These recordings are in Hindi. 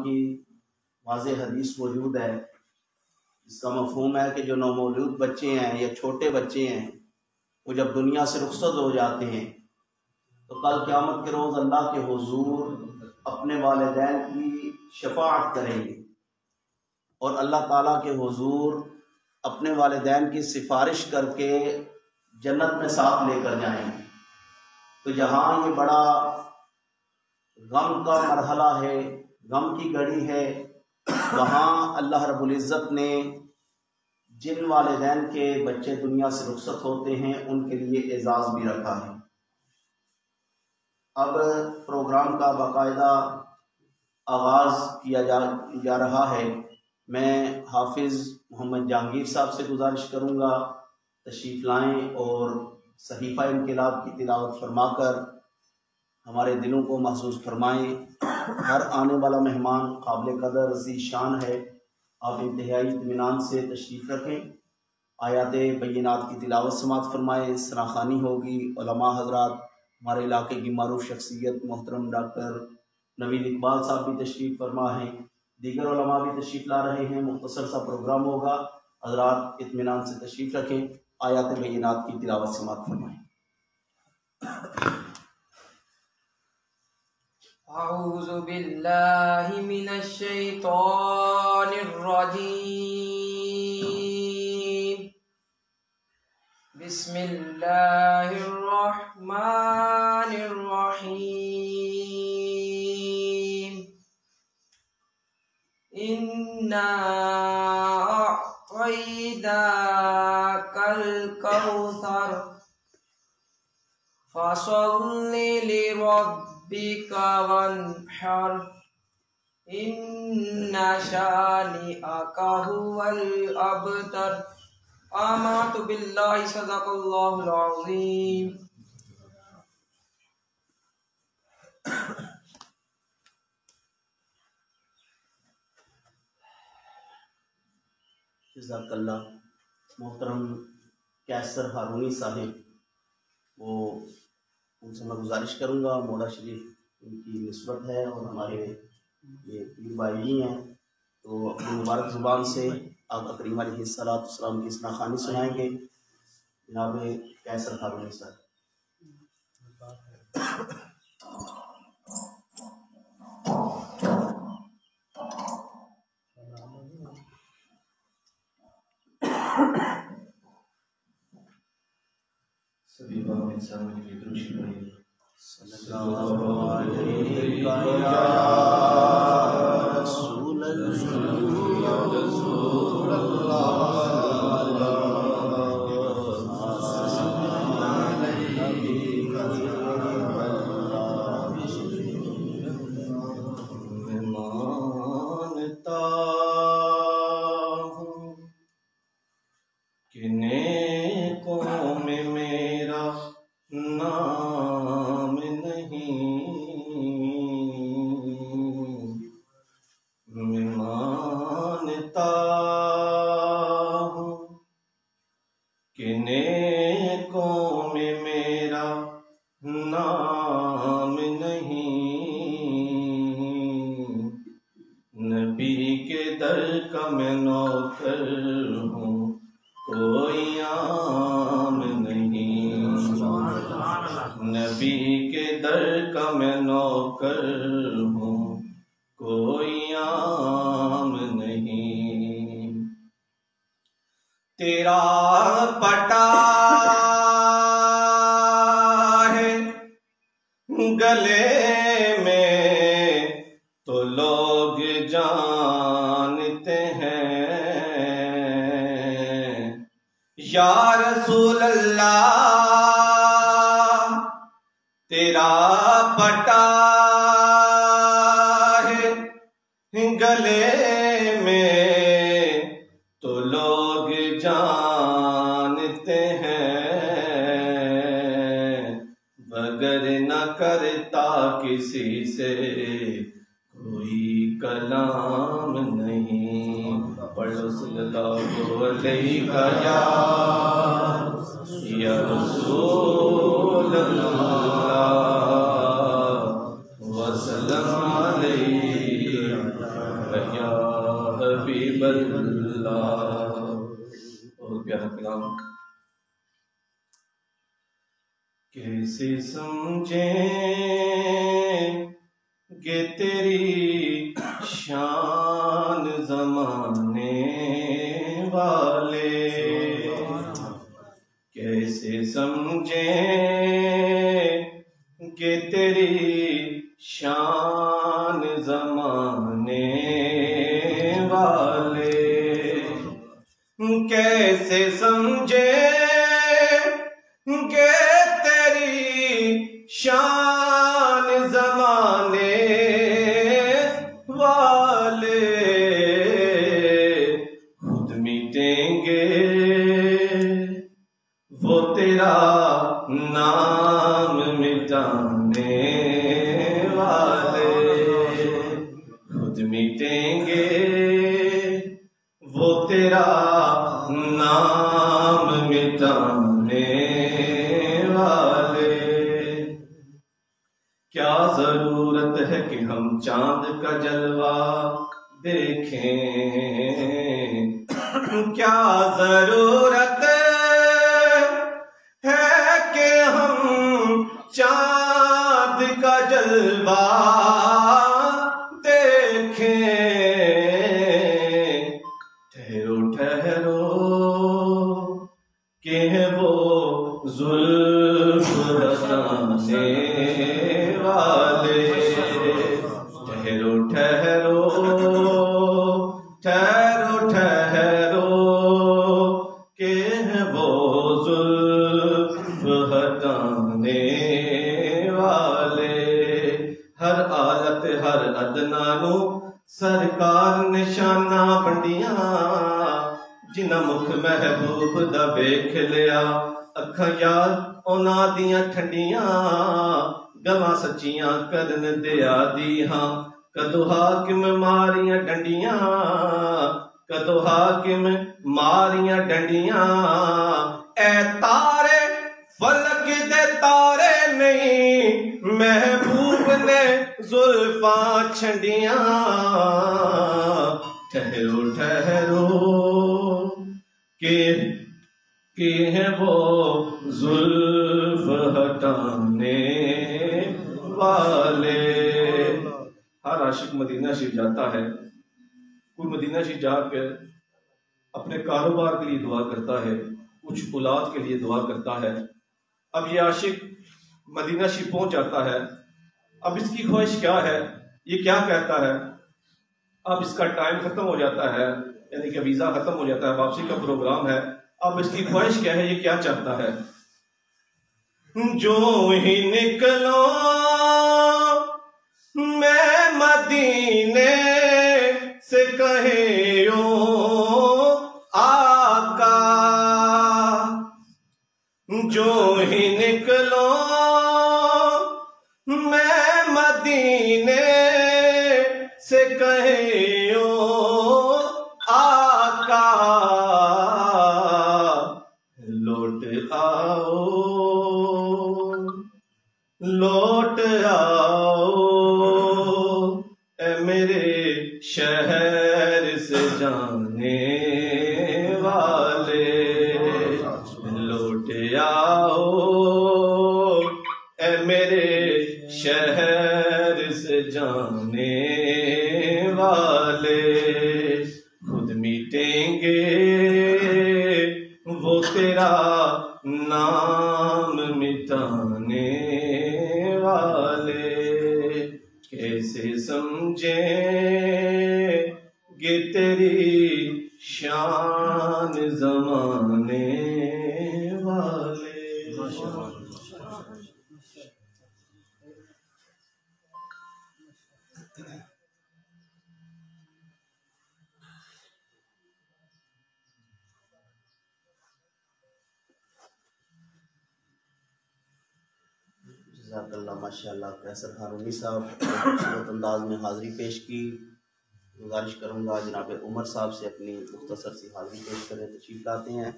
की वाज़ेह हदीस मौजूद है। इसका मफ़हूम है कि जो नौमौलूद बच्चे हैं या छोटे बच्चे हैं वो जब दुनिया से रुखसत हो जाते हैं तो कल क़यामत के रोज़ अल्लाह के हुज़ूर अपने वालिदैन की शफ़ाअत करेंगे और अल्लाह ताला के हुज़ूर अपने वालिदैन की सिफारिश करके जन्नत में साथ लेकर जाएंगे। तो जहाँ ये बड़ा गम का मरहला है, गम की घड़ी है, वहाँ अल्लाह रब्बुल इज़्ज़त ने जिन वालिदैन के बच्चे दुनिया से रुखसत होते हैं उनके लिए एजाज़ भी रखा है। अब प्रोग्राम का बाकायदा आगाज़ किया जा रहा है। मैं हाफिज़ मोहम्मद जहांगीर साहब से गुजारिश करूँगा तशरीफ़ लाएँ और सहीफ़ा इनक़िलाब की तिलावत फरमाकर हमारे दिलों को महसूस फरमाएँ। हर आने वाला मेहमान काबिल कदर अज़ीज़ शान है, आप इंतहाई इत्मीनान से तशरीफ़ रखें। आयाते बय्यिनात की तिलावत समात फरमाएँ। सनाख़ानी होगी। उलमा हज़रात, हमारे इलाके की मारूफ शख्सियत मोहतरम डॉक्टर नवीद इकबाल साहब भी तशरीफ़ फरमा हैं, दीगर उलमा भी तशरीफ़ ला रहे हैं। मुख्तसर सा प्रोग्राम होगा, हज़रात इत्मीनान से तशरीफ़ रखें। आयाते बय्यिनात की तिलावत समात फरमाएँ। अऊज़ु बिल्लाहि मिनश शैतानिर रजीम। बिस्मिल्लाहिर रहमानिर रहीम। इन्ना अअतैनाकल कौसर फसल्लि लिरब्बिका वन्हर इन्ना शानिअका हुवल अबतर। आमन्तु बिल्लाहि सदक़ल्लाहुल अज़ीम। जज़ाकल्लाह। मोहतरम कैसर हारूनी साहिब, वो उनसे मैं गुजारिश करूँगा, मोड़ा शरीफ उनकी निस्बत है और हमारे ये पीर भाई भी हैं, तो अपनी मुबारक ज़ुबान से आका करीम अलैहिस्सलाम की सनाख़ानी सुनाएंगे। जनाब कैसर हारूनी साहब। सभी बाबा इंसान की दुरूद पढ़िए। सल्लल्लाहु अलैहि या रसूल मानता हूँ कि नेकों में मेरा नाम नहीं, मैं मानता हूँ कि नेकों में मेरा नाम नहीं, नबी के दर का मैं नौकर हूँ, कोई आम नहीं। नबी के दर का मैं नौकर हूँ, कोई आम नहीं। तेरा पटा है गले में तो लोग जानते हैं, या रसूल अल्लाह तेरा पटा है गले में तो लोग जानते हैं, बगर न करता किसी से कोई कलाम नहीं। पढ़ो सल्लल्लाहु अलैहि या रसूल अल्लाह वसल्लम अलैहि हबीबल्लाह। और प्यारा कलाम कैसे समझेंगे तेरी शान ज़माने वाले, कैसे समझेंगे तेरी शान ज़माने वाले, कैसे समझेंगे तेरी शान ज़माने वाले, खुद मिटेंगे वो तेरा नाम मिटाने वाले, खुद मिटेंगे वो तेरा नाम मिटाने वाले। क्या जरूरत है कि हम चांद का जलवा देखें, क्या जरूरत है कि हम चांद का जलवा देखें, ठहरो ठहरो कि वो जुल्फ हटाने वाले, ठहरो ठहरो ठहरो ठहरो कि वो जुल्फ हटाने वाले। हर आलत हर अदनानू सरकार निशाना बंडियां, जिन्ना मुख महबूब दा वेख लिया, अखां याद उन्हां दियां ठंडियां, गवां सच्चियां करन दिया दी हां, कदों हाकिम मारियां डंडियां, कदों हाकिम मारियां डंडियां, ऐ तारे फलक दे तारे नहीं, महबूब ने जुल्फां छंडियां, ठहरो ठहरो कि है वो जुल्फ हटाने वाले। हर आशिक मदीना शरीफ जाता है, कोई मदीना शरीफ जाकर अपने कारोबार के लिए दुआ करता है, कुछ औलाद के लिए दुआ करता है। अब ये आशिक मदीना शरीफ पहुंच जाता है, अब इसकी ख्वाहिश क्या है, ये क्या कहता है, अब इसका टाइम खत्म हो जाता है, यानी कि वीजा खत्म हो जाता है, वापसी का प्रोग्राम है। अब इसकी ख्वाहिश क्या है, ये क्या चाहता है, जो ही निकलो मैं मदीने से कहे ओ आका, जो ही निकलो मैं मदीने से कहे ओ आका, लौट आओ लौट आओ ए मेरे शहर से जाने वाले, लौट आओ ए मेरे शहर से जाने वाले, खुद मिटेंगे वो तेरा नाम मिटाने वाले, कैसे समझेंगे तेरी शान ज़माने वाले। जज़ाकल्लाह माशाअल्लाह। कैसर हारूनी साहब खूबसूरत अंदाज में हाज़िरी पेश की। गुजारिश करूँगा जनाब उमर साहब से अपनी मुख्तसर सी हाज़िरी पेश करें। तशरीफ़ लाते हैं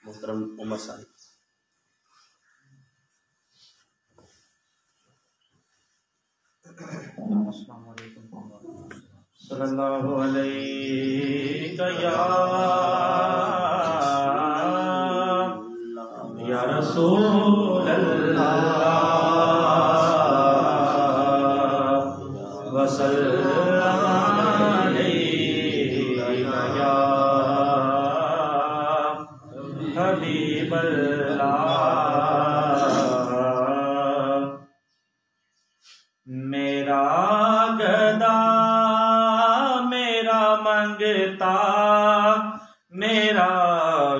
मोहतरम उमर साहब। अस्सलाम वालेकुम। सल्लल्लाहु अलैहि या रसूल अल्लाह वसल्लम अलैहि या हबीब अल्लाह। मेरा गदा मेरा मंगता मेरा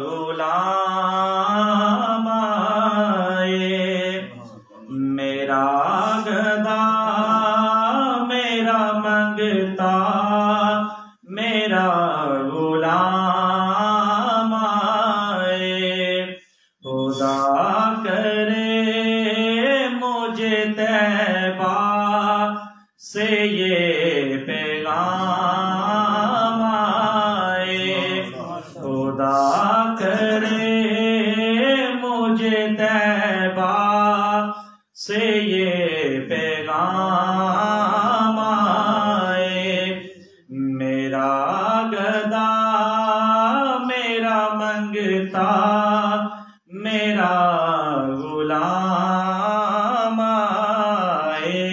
गुलाम आए, मेरा गदा मेरा मंगता मेरा गुलाम आए। खुदा करे मुझे तैबा से ये पैगाम आए, खुदा करे मुझे तैबा से ये पैगाम आए। मेरा गदा मेरा मंगता मेरा गुलाम आए।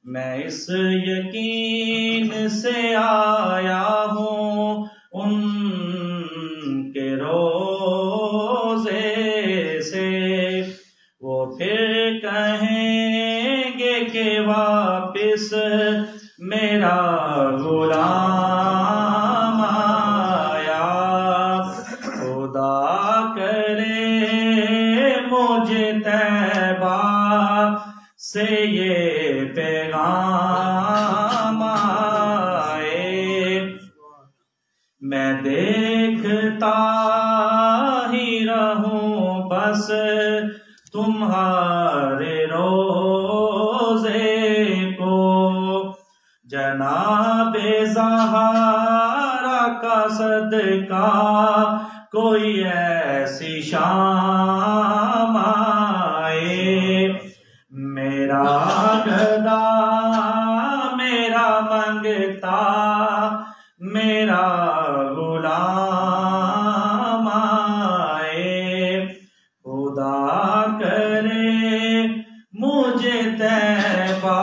मैं इस यकीन से आया हूँ उनके रोज़े से, वो फिर कहेंगे कि वापिस मेरा गुलाम आया। खुदा करे मुझे तैबा से ये पैगाम आए। मैं देखता ही रहूं बस तुम्हारे रोज़े को, जनाबे ज़हरा का सदका कोई ऐसी शाम आए। मेरा गदा मेरा मंगता मेरा गुलाम आए। खुदा करे मुझे तैबा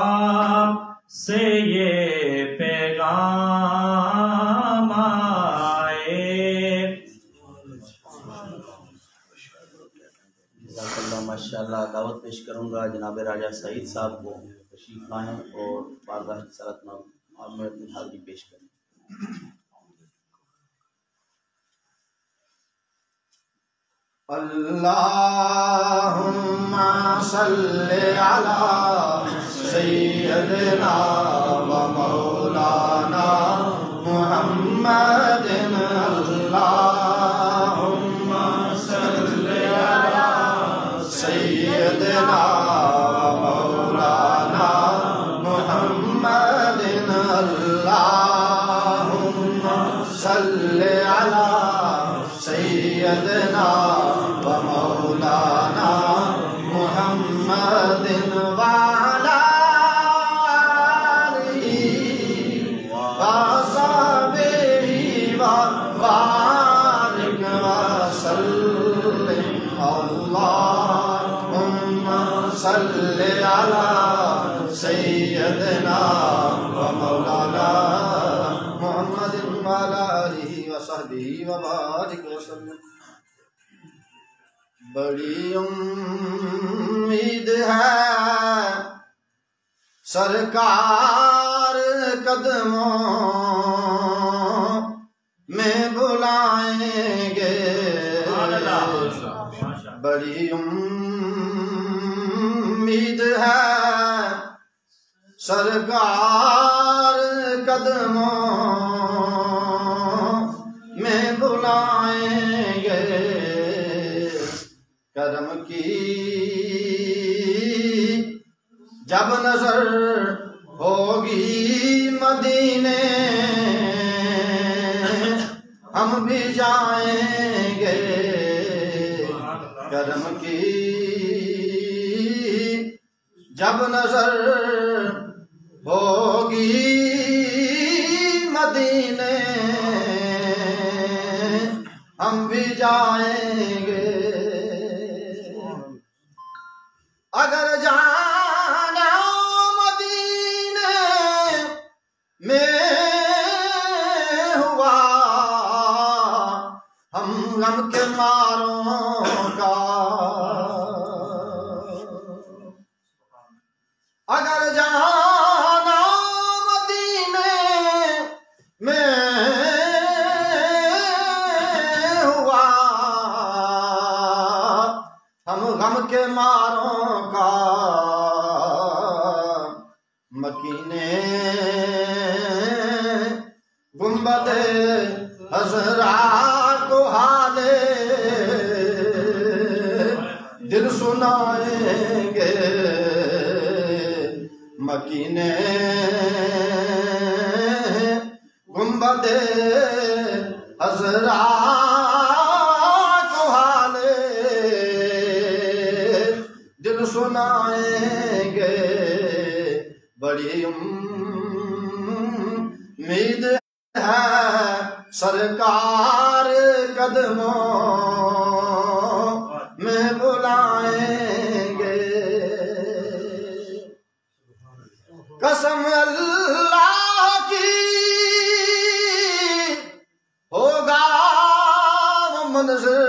से ये पैगाम आए। माशाअल्लाह। दावत पेश करूँगा जनाब राजा सईद साहब को, तशरीफ लाएँ और बारगाह रिसालत में अपनी हाज़िरी पेश करें। अल्लाहुम्मा सल्ली अला सय्यदना व मौलाना मुहम्मदिन। अल्लाहुम्मा सल्ली अला सय्यदना व मौलाना मुहम्मदिन। अल्लाहुम्मा सल्ली अला सय्यदना व मौलाना मुहम्मदिन वाला आलिहि व असहाबिहि व बारिक व सल्लिम। अल्लाहुम्मा सल्ली अला सय्यदना व मौलाना मुहम्मदिन वाला आलिहि व सहबिहि व बारिक व सल्लिम। बड़ी उम्मीद है सरकार कदमों में बुलाएंगे। बड़ी उम्मीद है सरकार कदमों में बुलाएंगे। करम की जब नजर होगी मदीने हम भी जाएंगे। करम की जब नजर होगी मदीने हम भी जाएंगे। अगर जाना मदीने में हुआ हम गम के मारों का, अगर जाना मदीने में हुआ हम गम के मारों का, मकीने गुंबदे हज़रा को हाले दिल सुनाएंगे। मकीने गुंबदे हज़रा को हाले दिल सुनाएंगे। बड़ी उम्मीद है सरकार कदमों में बुलाएंगे। कसम अल्लाह की होगा वो मंज़िल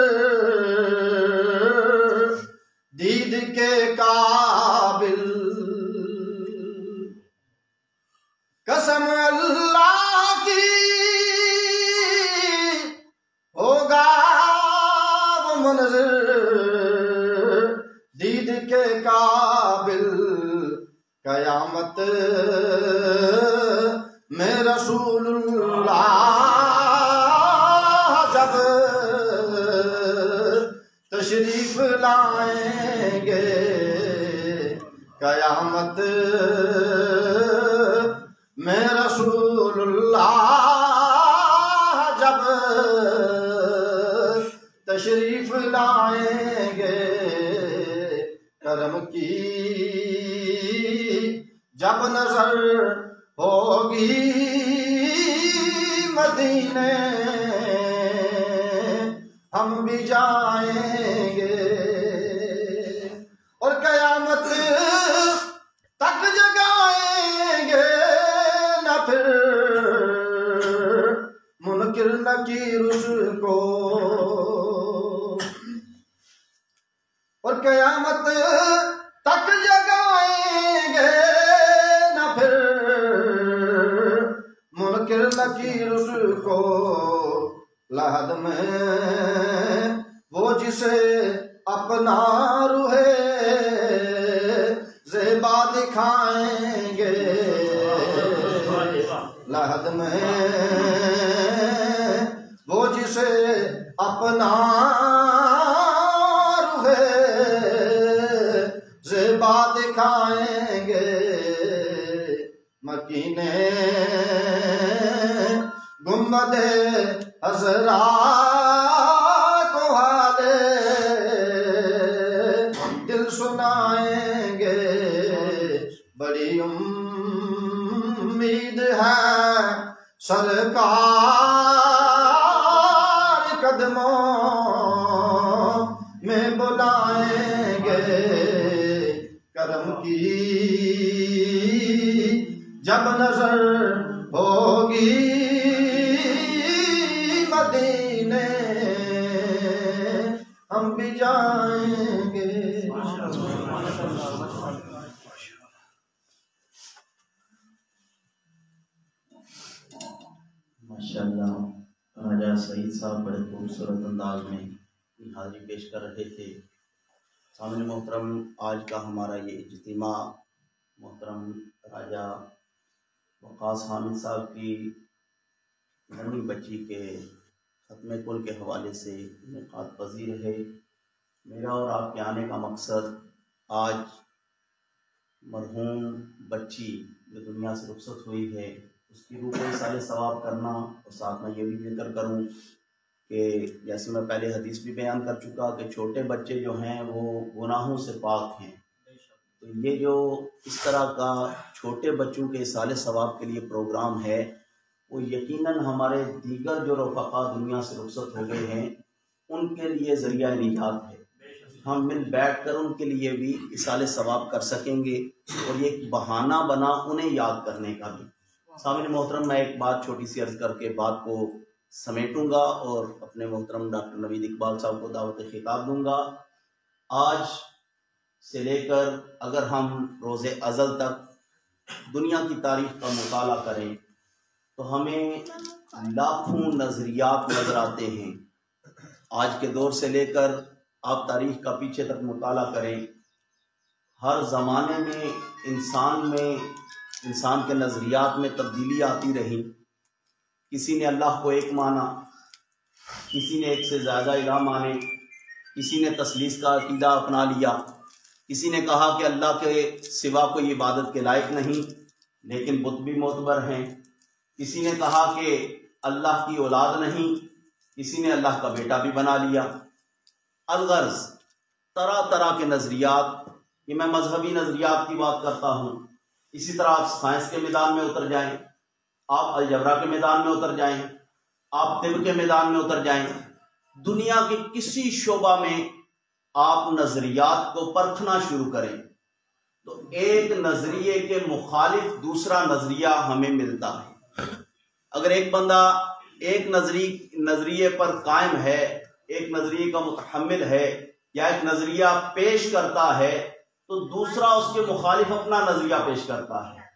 दीद के काबिल। कसम अल्लाह की होगा वो मंज़िल दीद के काबिल। कयामत में रसूलुल्लाह जब तशरीफ लाएंगे। कयामत में रसूलुल्लाह जब तशरीफ लाएंगे। करम की जब नजर होगी मदीने हम भी जाएंगे। और कयामत तक जगाएंगे न फिर मुनकिर नकीर उसको। और कयामत तक जगाएंगे न फिर मुनकिर नकीर उसको। लहद में वो जिसे अपना रूहे ज़ेबा दिखाएंगे। लहद में वो जिसे अपना रूहे ज़ेबा दिखाएंगे। मकीने गुंबदे हज़रा को हाले दिल सुनाएंगे। बड़ी उम्मीद है सरकार कदमों में बुलाएंगे। करम की जब नजर होगी मदीने हम भी जाएंगे। माशाअल्लाह राजा सईद साहब बड़े खूबसूरत अंदाज में हाजिरी पेश कर रहे थे। सामने मोहतरम आज का हमारा ये इज्तिमा मोहतरम राजा वक़ास हामिद साहब की नन्ही बच्ची के ख़त्मे कुल के हवाले से इनेकाद पज़ीर है। मेरा और आपके आने का मकसद आज मरहूम बच्ची जो दुनिया से रुखसत हुई है उसकी रूह को इसाले सवाब करना, और साथ में ये भी जिक्र करूँ कि जैसे मैं पहले हदीस भी बयान कर चुका कि छोटे बच्चे जो हैं वो गुनाहों से पाक हैं। तो ये जो इस तरह का छोटे बच्चों के इसाले सवाब के लिए प्रोग्राम है, वो यकीनन हमारे दीगर जो रफ़क़ा दुनिया से रुखसत हो गए हैं उनके लिए ज़रिया निजात है। हम मिल बैठ कर उनके लिए भी इसाले सवाब कर सकेंगे और ये एक बहाना बना उन्हें याद करने का भी। सामने मोहतरम, मैं एक बात छोटी सी अर्ज़ करके बात को समेटूंगा और अपने मोहतरम डॉक्टर नवीद इकबाल साहब को दावत खिताब दूंगा। आज से लेकर अगर हम रोज़े अज़ल तक दुनिया की तारीख़ का मुताला करें तो हमें लाखों नज़रियात नज़र आते हैं। आज के दौर से लेकर आप तारीख़ का पीछे तक मुताला करें, हर ज़माने में इंसान के नज़रियात में तब्दीली आती रही। किसी ने अल्लाह को एक माना, किसी ने एक से ज़्यादा इलाह माने, किसी ने तस्लीस का अकीदा अपना लिया, किसी ने कहा कि अल्लाह के सिवा कोई इबादत के लायक नहीं लेकिन बुत भी मोतबर हैं, किसी ने कहा कि अल्लाह की औलाद नहीं, किसी ने अल्लाह का बेटा भी बना लिया। अलगर्ज तरह तरह के नज़रियात, ये मैं मजहबी नज़रियात की बात करता हूँ। इसी तरह आप साइंस के मैदान में उतर जाएं, आप अलजबरा के मैदान में उतर जाएं, आप तिब के मैदान में उतर जाएं, दुनिया के किसी शोबा में आप नज़रियात को परखना शुरू करें तो एक नज़रिए के मुखालिफ दूसरा नज़रिया हमें मिलता है। अगर एक बंदा एक नज़रिए पर कायम है, एक नज़रिए का मुतहम्मिल है या एक नज़रिया पेश करता है तो दूसरा उसके मुखालिफ अपना नज़रिया पेश करता है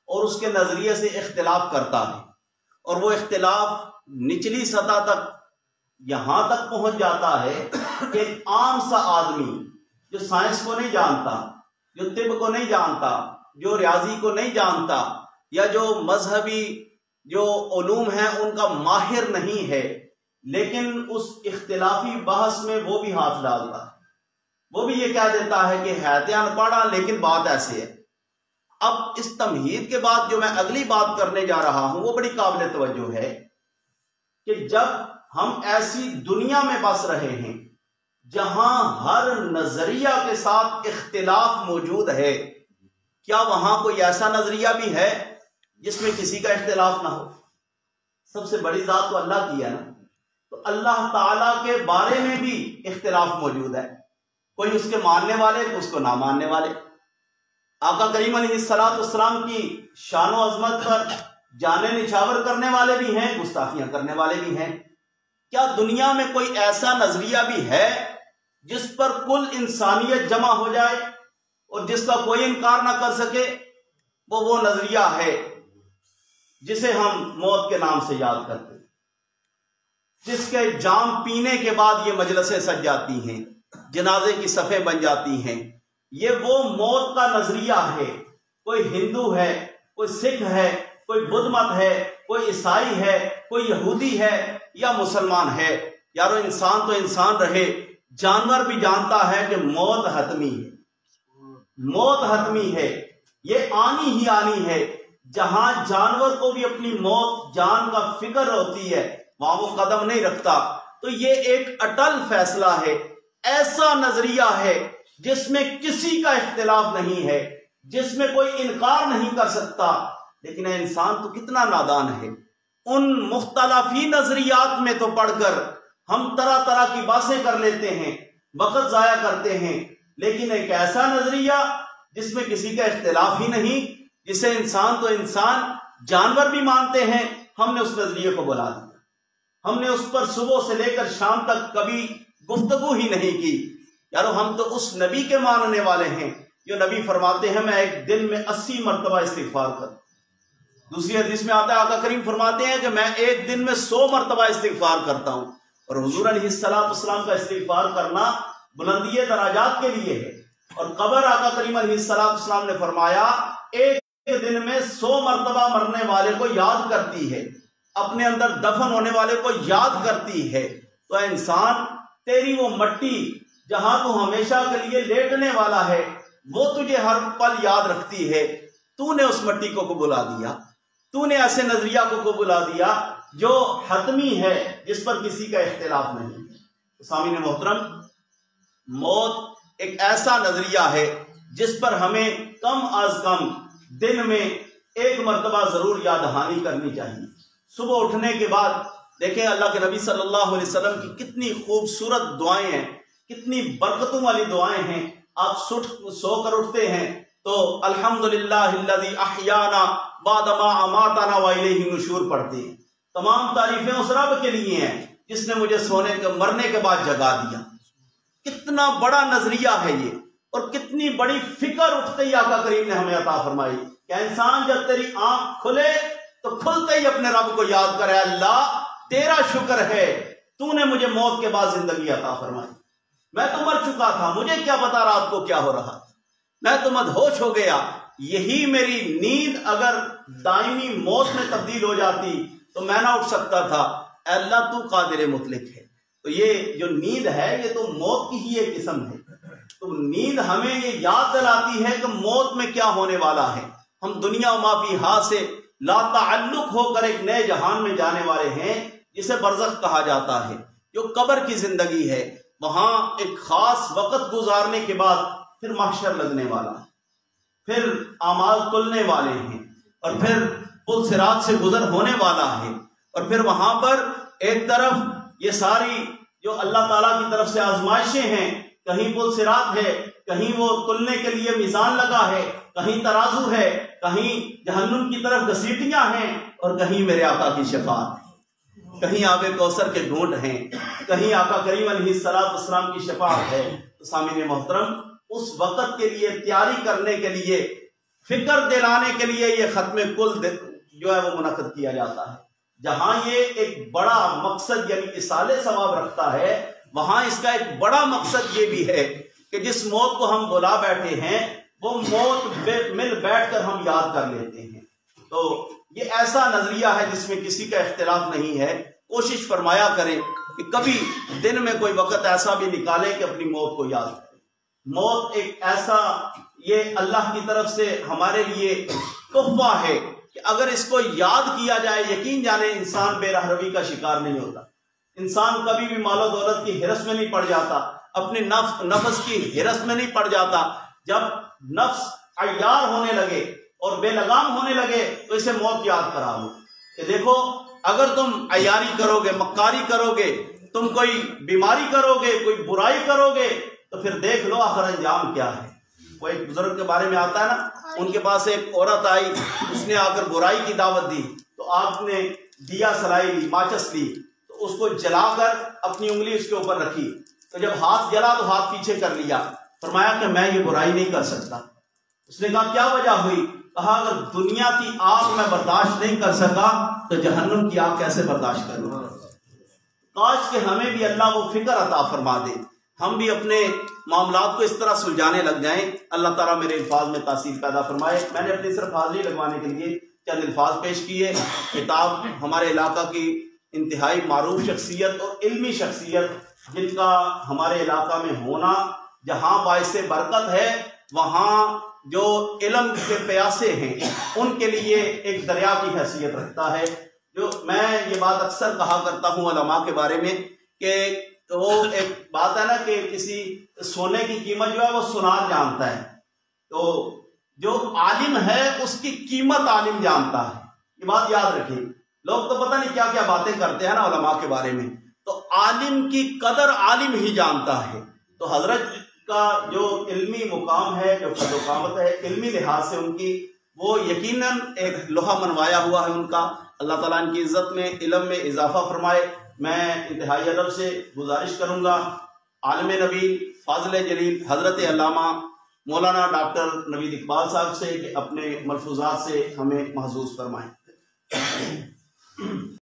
और उसके नज़रिए से इख्तिलाफ करता है और वो इख्तिलाफ निचली सतह तक यहाँ तक पहुँच जाता है कि एक आम सा आदमी जो साइंस को नहीं जानता, जो तिब को नहीं जानता, जो रियाजी को नहीं जानता या जो मजहबी जो उलूम हैं उनका माहिर नहीं है, लेकिन उस इख्तिलाफी बहस में वो भी हाथ डालता है। वो भी ये कह देता है कि है तो अनपढ़ा लेकिन बात ऐसे है। अब इस तमहीद के बाद जो मैं अगली बात करने जा रहा हूं वो बड़ी काबिल तवज्जो है कि जब हम ऐसी दुनिया में बस रहे हैं जहां हर नजरिया के साथ इख्तिलाफ मौजूद है, क्या वहां कोई ऐसा नजरिया भी है जिसमें किसी का इख्तिलाफ ना हो? सबसे बड़ी जात तो अल्लाह की है ना, तो अल्लाह ताला के बारे में भी इख्तिलाफ मौजूद है। कोई उसके मानने वाले, उसको ना मानने वाले। आका करीम अलैहिस्सलाम की शान व अजमत पर जाने निछावर करने वाले भी हैं, गुस्ताखियां करने वाले भी हैं। क्या दुनिया में कोई ऐसा नजरिया भी है जिस पर कुल इंसानियत जमा हो जाए और जिसका कोई इनकार ना कर सके? वो नजरिया है जिसे हम मौत के नाम से याद करते हैं, जिसके जाम पीने के बाद ये मजलिसें सज जाती हैं, जनाजे की सफ़े बन जाती हैं। ये वो मौत का नजरिया है। कोई हिंदू है, कोई सिख है, कोई बुद्ध मत है, कोई ईसाई है, कोई यहूदी है या मुसलमान है। यारो इंसान तो इंसान रहे। जानवर भी जानता है कि मौत हतमी है, मौत हतमी है, ये आनी ही आनी है। जहां जानवर को भी अपनी मौत जान का फिक्र होती है वहां वो कदम नहीं रखता। तो ये एक अटल फैसला है, ऐसा नजरिया है जिसमें किसी का इख्तिलाफ नहीं है, जिसमें कोई इनकार नहीं कर सकता। लेकिन इंसान तो कितना नादान है, उन मुख्तलफी नजरियात में तो पढ़कर हम तरह तरह की बातें कर लेते हैं, वक्त जाया करते हैं। लेकिन एक ऐसा नजरिया जिसमें किसी का इख्तिलाफ ही नहीं, जिसे इंसान तो इंसान जानवर भी मानते हैं, हमने उस नजरिए को बुला दिया। हमने उस पर सुबह से लेकर शाम तक कभी गुफ्तगू ही नहीं की। यारो हम तो उस नबी के मानने वाले हैं जो नबी फरमाते हैं मैं एक दिन में 80 मरतबा इस्तिगफार कर। दूसरी हदीस में आता है आका करीम फरमाते हैं कि मैं एक दिन में 100 मरतबा इस्तिगफार करता हूं। और हुजूर अलैहिस्सलाम का इस्तिगफार करना बुलंदी दराजात के लिए है। और कब्र आका करीम अलैहिस्सलाम ने फरमाया एक दिन में 100 मरतबा मरने वाले को याद करती है, अपने अंदर दफन होने वाले को याद करती है। तो इंसान तेरी वो मट्टी जहां तू हमेशा के लिए लेटने वाला है वो तुझे हर पल याद रखती है। तूने उस मट्टी को बुला दिया, तूने ऐसे नजरिया को बुला दिया जो हतमी है, जिस पर किसी का इख्तिलाफ नहीं। तो सामीन मोहतरम, मौत एक ऐसा नजरिया है जिस पर हमें कम अज कम दिन में एक मरतबा जरूर याद दहानी करनी चाहिए। सुबह उठने के बाद देखें अल्लाह के नबी सल्लल्लाहु अलैहि वसल्लम की कितनी खूबसूरत दुआएं हैं, कितनी बरकतों वाली दुआएं हैं। आप सोकर उठते हैं तो अल्हम्दुलिल्लाहिल्लज़ी अहयाना बादमा अमाताना व इलैहि नुशूर पढ़ते हैं। तमाम तारीफें उस रब के लिए हैं जिसने मुझे मरने के बाद जगा दिया। कितना बड़ा नजरिया है ये, और कितनी बड़ी फिक्र उठते ही आका करीम ने हमें अता फरमाई कि इंसान जब तेरी आंख खुले तो खुलते ही अपने रब को याद करे, अल्लाह तेरा शुक्र है तूने मुझे मौत के बाद जिंदगी अता फरमाई। मैं तो मर चुका था, मुझे क्या पता रात को क्या हो रहा था, मैं तो मदहोश हो गया। यही मेरी नींद अगर दायमी मौत में तब्दील हो जाती तो मैं ना उठ सकता था। अल्लाह तू कादिर मुतलक है। तो ये जो नींद है ये तो मौत की ही एक किस्म है। तो नींद हमें ये याद दिलाती है कि मौत में क्या होने वाला है। हम दुनिया माफी हा से ला ताल्लुक होकर एक नए जहान में जाने वाले हैं जिसे बरज़ख कहा जाता है, जो कब्र की जिंदगी है। वहां एक खास वक्त गुजारने के बाद फिर महशर लगने वाला है, फिर आमाल तुलने वाले हैं, और फिर पुल सिरात से गुजर होने वाला है। और फिर वहां पर एक तरफ ये सारी जो अल्लाह ताला की तरफ से आजमाइशें हैं, कहीं पुल सिरात है, कहीं वो तुलने के लिए मीज़ान लगा है, कहीं तराजू है, कहीं जहन्नुम की तरफ घसीटियां हैं, और कहीं मेरे आका की शफाअत है, कहीं आबे कौसर के घूंट हैं, कहीं आका करीम अलैहिस्सलाम की शफाअत है। तो सामीन मोहतरम, उस वक़्त के लिए तैयारी करने के लिए, फिक्र दिलाने के लिए ये खत्म कुल जो है वो मुनक़्क़िद किया जाता है। जहां ये एक बड़ा मकसद यानी इसाले सवाब रखता है, वहां इसका एक बड़ा मकसद ये भी है कि जिस मौत को हम बुला बैठे हैं वो मौत मिल बैठकर हम याद कर लेते हैं। तो ये ऐसा नजरिया है जिसमें किसी का इख्तिलाफ नहीं है। कोशिश फरमाया करें कि कभी दिन में कोई वक्त ऐसा भी निकालें कि अपनी मौत को याद करें। मौत एक ऐसा, ये अल्लाह की तरफ से हमारे लिए तोहफा है कि अगर इसको याद किया जाए, यकीन जाने इंसान बेरहरवी का शिकार नहीं होता। इंसान कभी भी मालो दौलत की हिरस में नहीं पड़ जाता, अपने नफ्स की हिरस में नहीं पड़ जाता। जब नफ्स अय्यार होने लगे और बेलगाम होने लगे तो इसे मौत याद करा लो कि देखो, अगर तुम अय्यारी करोगे, मक्कारी करोगे, तुम कोई बीमारी करोगे, कोई बुराई करोगे, तो फिर देख लो आखिर अंजाम क्या है। वो एक बुजुर्ग के बारे में आता है ना, उनके पास एक औरत आई, उसने आकर बुराई की दावत दी, तो आपने दिया सलाई ली, माचिस ली, तो उसको जलाकर अपनी उंगली उसके ऊपर रखी। तो जब हाथ जला तो हाथ पीछे कर लिया, फरमाया कि मैं ये बुराई नहीं कर सकता। उसने कहा क्या वजह हुई? कहा अगर दुनिया की आग मैं बर्दाश्त नहीं कर सका तो जहन्नुम की आग कैसे बर्दाश्त करूंगा। काश कि हमें भी अल्लाह वो फिक्र अता फरमा दे, हम भी अपने मामलात को इस तरह सुलझाने लग जाएं। अल्लाह ताला मेरे अल्फाज में तासीर पैदा फरमाए। मैंने अपनी सिर्फ हाजिरी लगवाने के लिए चंद अल्फाज पेश किए। किताब हमारे इलाका की इंतहाई मारूफ शख्सियत और इल्मी शख्सियत जिनका हमारे इलाका में होना जहाँ बाइसे बरकत है, वहाँ जो इल्म के प्यासे हैं उनके लिए एक दरिया की हैसियत रखता है। जो मैं ये बात अक्सर कहा करता हूँ उलमा के बारे में कि वो एक बात है ना कि किसी सोने की कीमत जो है वो सुनार जानता है, तो जो आलिम है उसकी कीमत आलिम जानता है। ये बात याद रखिए। लोग तो पता नहीं क्या क्या बातें करते हैं ना उलमा के बारे में, तो आलिम की कदर आलिम ही जानता है। तो हजरत का जो इल्मी मुकाम है, जो कदोकामत है इल्मी लिहाज से उनकी, वो यकीनन एक लोहा मनवाया हुआ है उनका। अल्लाह ताला इनकी इज्जत में, इल्म में इजाफा फरमाए। मैं इंतहाई अदब से गुजारिश करूंगा आलिम नबी फाज़िल जलील हजरत अल्लामा मौलाना डॉक्टर नवीद इकबाल साहब से कि अपने मलफूजात से हमें महसूस फरमाएं।